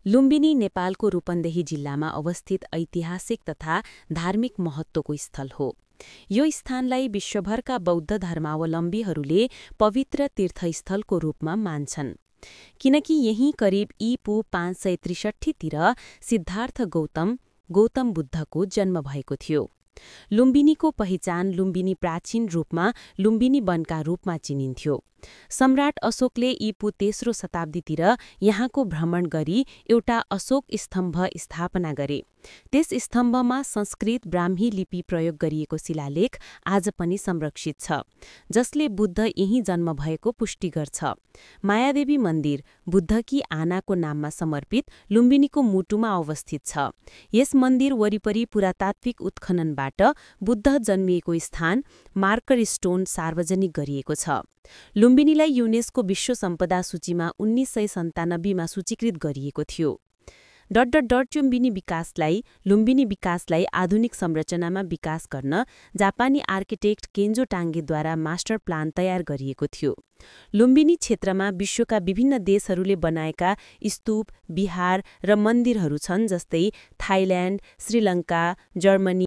लुम्बिनी नेपालको रूपन्देही जिल्लामा अवस्थित ऐतिहासिक तथा धार्मिक महत्त्वको स्थल हो। यो स्थानलाई विश्वभरका बौद्ध धर्मावलम्बीहरूले पवित्र तीर्थस्थलको रूपमा मान्छन्, किनकि यही करिब ईपू 563 तिर सिद्धार्थ गौतम बुद्धको जन्म भएको थियो। लुम्बिनीको पहिचान लुम्बिनी प्राचीन रूपमा लुम्बिनी वनका रूपमा चिनिन्थ्यो। सम्राट अशोकले ईपू 3रो शताब्दीतिर यहाँको भ्रमण गरी एउटा अशोक स्तम्भ स्थापना गरे। त्यस स्तम्भमा संस्कृत ब्राह्मी लिपि प्रयोग गरिएको शिलालेख आज पनि संरक्षित छ, जसले बुद्ध यही जन्म भएको पुष्टि गर्छ। मायादेवी मन्दिर बुद्धकी आनाको नाममा समर्पित लुम्बिनीको मुटुमा अवस्थित छ। यस मन्दिर वरिपरि पुरातात्विक उत्खननबाट बुद्ध जन्मिएको स्थान मार्कर स्टोन सार्वजनिक गरिएको छ। लुम्बिनीलाई युनेस्को विश्व सम्पदा सूचीमा 1997 मा सूचीकृत गरिएको थियो। लुम्बिनी विकासलाई आधुनिक संरचनामा विकास गर्न जापानी आर्किटेक्ट केन्जो टाङ्गेद्वारा मास्टर प्लान तयार गरिएको थियो। लुम्बिनी क्षेत्रमा विश्वका विभिन्न देशहरूले बनाएका स्तूप, विहार र मन्दिरहरू छन्, जस्तै थाइल्याण्ड, श्रीलङ्का, जर्मनी,